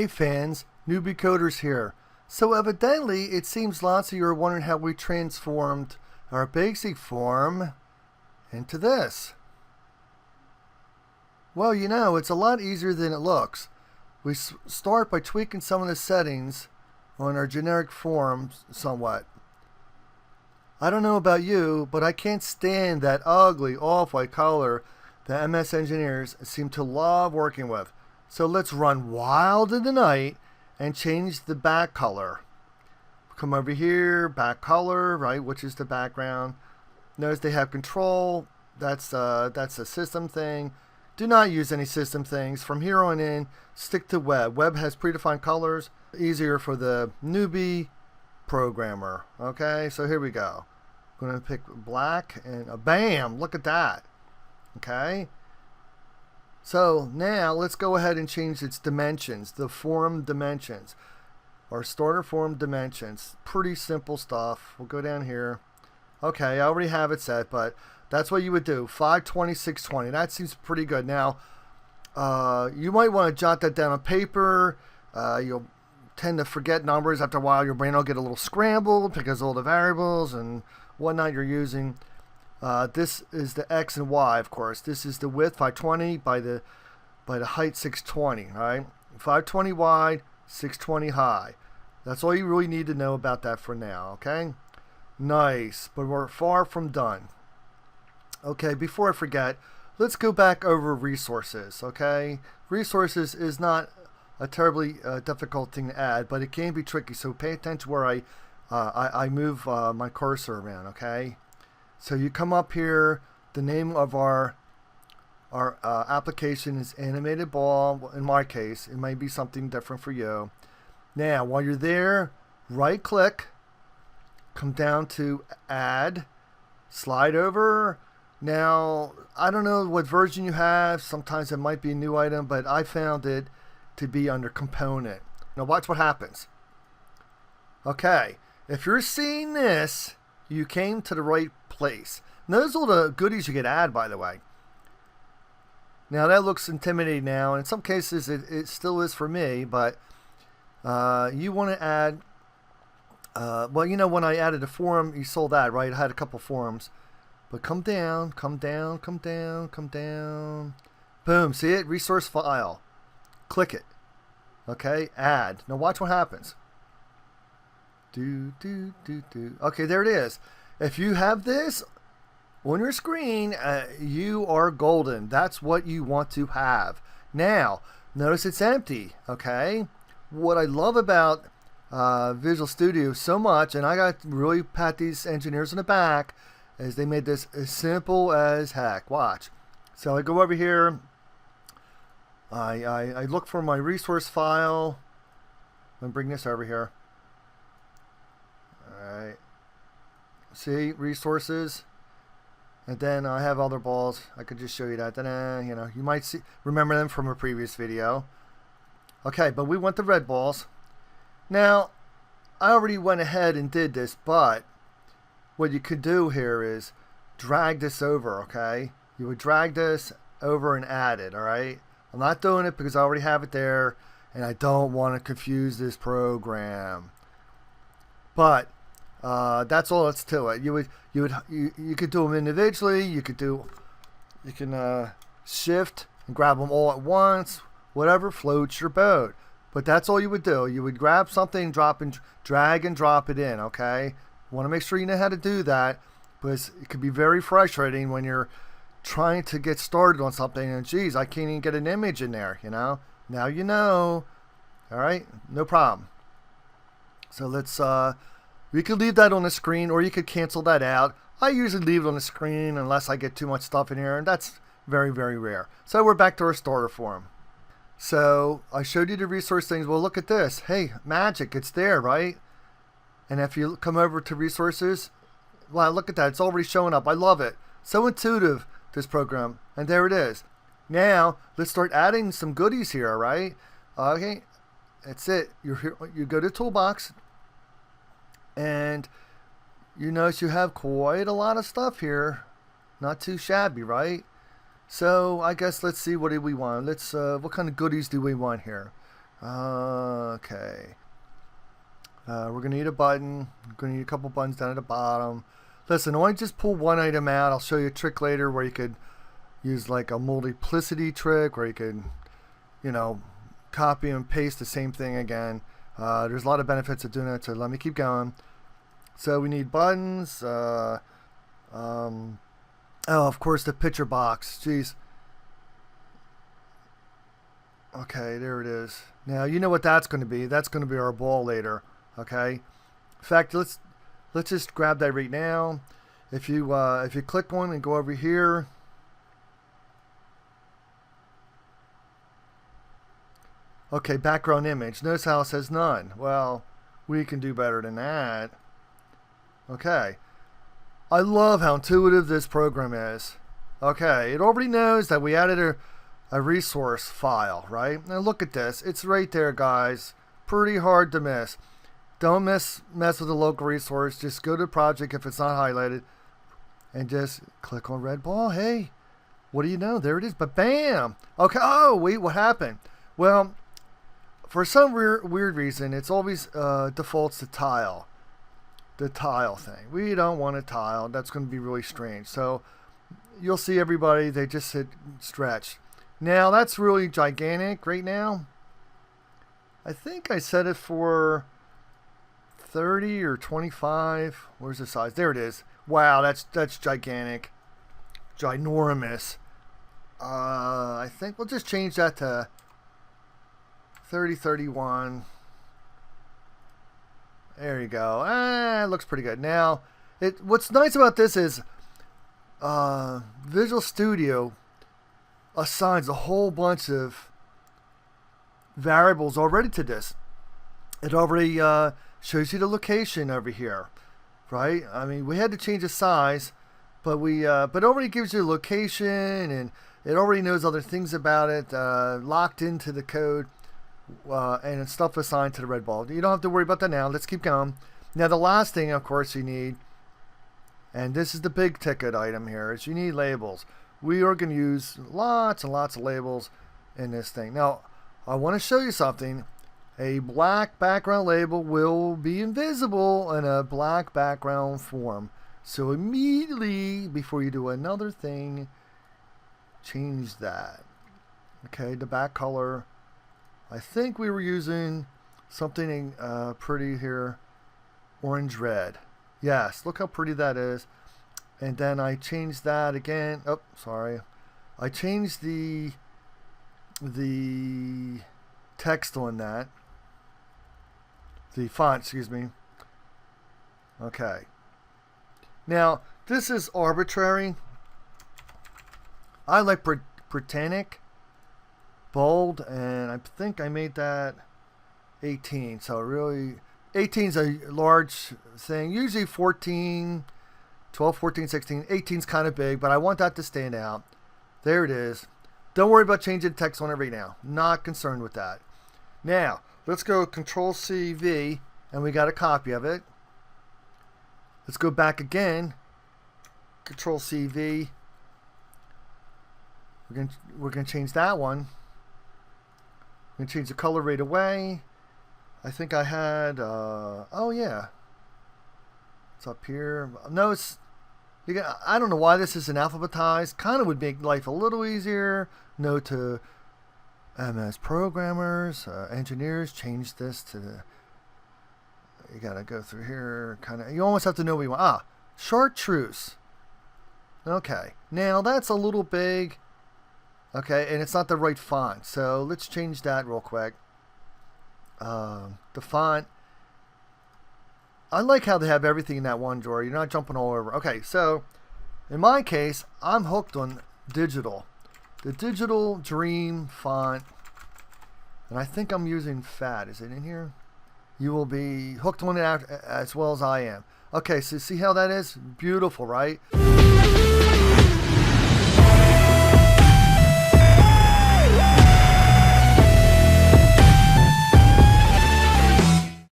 Hey fans, Noobie Coders here. So evidently, it seems lots of you are wondering how we transformed our basic form into this. Well, you know, it's a lot easier than it looks. We start by tweaking some of the settings on our generic form somewhat. I don't know about you, but I can't stand that ugly off-white color that MS engineers seem to love working with. So let's run wild in the night and change the back color. Come over here, back color, right, which is the background. Notice they have control. That's a system thing. Do not use any system things. From here on in, stick to web. Web has predefined colors. Easier for the newbie programmer. Okay, so here we go. I'm going to pick black and bam, look at that. Okay. So now let's go ahead and change its dimensions, the form dimensions, or starter form dimensions. Pretty simple stuff. We'll go down here. Okay, I already have it set, but that's what you would do. 520, 620. That seems pretty good. Now, you might want to jot that down on paper. You'll tend to forget numbers after a while. Your brain will get a little scrambled because of all the variables and whatnot you're using. This is the X and Y, of course. This is the width, 520, by the height, 620, right? 520 wide, 620 high. That's all you really need to know about that for now, okay? Nice, but we're far from done. Okay, before I forget, let's go back over resources, okay? Resources is not a terribly difficult thing to add, but it can be tricky, so pay attention where I move my cursor around, okay? So you come up here, the name of our application is animated ball. In my case, it might be something different for you. Now, while you're there, right click, come down to add, slide over. Now, I don't know what version you have. Sometimes it might be a new item, but I found it to be under component. Now watch what happens. Okay, if you're seeing this, you came to the right place. Now, those are all the goodies you can add, by the way. Now that looks intimidating now, and in some cases it still is for me, but you want to add, well, you know, when I added a forum, you saw that, right? I had a couple forums. But come down, come down, come down, come down. Boom, see it? Resource file. Click it. Okay, add. Now watch what happens. Okay, there it is. If you have this on your screen, you are golden. That's what you want to have. Now, notice it's empty, okay? What I love about Visual Studio so much, and I got to really pat these engineers in the back, is they made this as simple as heck. Watch. So I go over here. I look for my resource file. I'm bring this over here. Alright. See, resources. And then I have other balls. I could just show you that. Then, you know, you might remember them from a previous video. Okay, but we want the red balls. Now, I already went ahead and did this, but what you could do here is drag this over, okay? You would drag this over and add it, alright? I'm not doing it because I already have it there, and I don't want to confuse this program. But that's all that's to it. You could do them individually. You can shift and grab them all at once. Whatever floats your boat. But that's all you would do. You would grab something, drag and drop it in. Okay. You want to make sure you know how to do that, because it can be very frustrating when you're trying to get started on something and geez, I can't even get an image in there. You know. Now you know. All right. No problem. So let's. You could leave that on the screen, or you could cancel that out. I usually leave it on the screen unless I get too much stuff in here, and that's very, very rare. So we're back to our starter form. So I showed you the resource things. Well, look at this. Hey, magic, it's there, right? And if you come over to resources, wow, look at that. It's already showing up. I love it. So intuitive, this program. And there it is. Now, let's start adding some goodies here, all right? Okay, that's it. You're here, you go to Toolbox, and you notice you have quite a lot of stuff here. Not too shabby, right? So I guess let's see, what do we want? Let's what kind of goodies do we want here? Okay. We're going to need a button. We're going to need a couple buttons down at the bottom. Listen, only just pull one item out. I'll show you a trick later where you could use like a multiplicity trick where you could, you know, copy and paste the same thing again. There's a lot of benefits of doing that, so let me keep going. So we need buttons. Oh, of course, the picture box. Jeez. Okay, there it is. Now, you know what that's going to be. That's going to be our ball later. Okay. In fact, let's just grab that right now. If you click one and go over here. Okay, background image. Notice how it says none. Well, we can do better than that. Okay. I love how intuitive this program is. Okay, it already knows that we added a resource file, right? Now look at this. It's right there, guys. Pretty hard to miss. Don't mess with the local resource. Just go to the project if it's not highlighted and just click on red ball. Hey, what do you know? There it is. But bam! Okay. Oh, wait, what happened? Well, for some weird reason, it's always defaults to tile. The tile thing. We don't want a tile. That's going to be really strange. So you'll see everybody, they just hit stretch. Now that's really gigantic right now. I think I set it for 30 or 25. Where's the size? There it is. Wow, that's gigantic. Ginormous. I think we'll just change that to 30, 31. There you go. It looks pretty good. Now, what's nice about this is Visual Studio assigns a whole bunch of variables already to this. It already shows you the location over here, right? I mean, we had to change the size, but it already gives you a location, and it already knows other things about it, locked into the code. And stuff assigned to the red ball. You don't have to worry about that now. Let's keep going. Now the last thing, of course, you need, and this is the big ticket item here, is you need labels. We are going to use lots and lots of labels in this thing. Now, I want to show you something. A black background label will be invisible in a black background form. So immediately, before you do another thing, change that. Okay, the back color. I think we were using something pretty here, orange red. Yes, look how pretty that is. And then I changed that again. Oh, sorry. I changed the text on that. The font, excuse me. Okay. Now, this is arbitrary. I like Britannic. Bold, and I think I made that 18. So really, 18 is a large thing. Usually 14, 12, 14, 16. 18 is kind of big, but I want that to stand out. There it is. Don't worry about changing text on it right now. Not concerned with that. Now, let's go Control-C-V, and we got a copy of it. Let's go back again. Control-C-V. We're gonna change that one. I'm going to change the color right away. I think I had, oh yeah. It's up here. No, it's, I don't know why this isn't alphabetized. Kind of would make life a little easier. No to MS programmers, engineers, change this to, you got to go through here. You almost have to know what you want. Chartreuse. Okay. Now that's a little big. Okay, and it's not the right font, so let's change that real quick. The font, I like how they have everything in that one drawer. You're not jumping all over. Okay, so in my case, I'm hooked on digital. The Digital Dream font, and I think I'm using fat. Is it in here? You will be hooked on it as well as I am. Okay, so see how that is? Beautiful, right?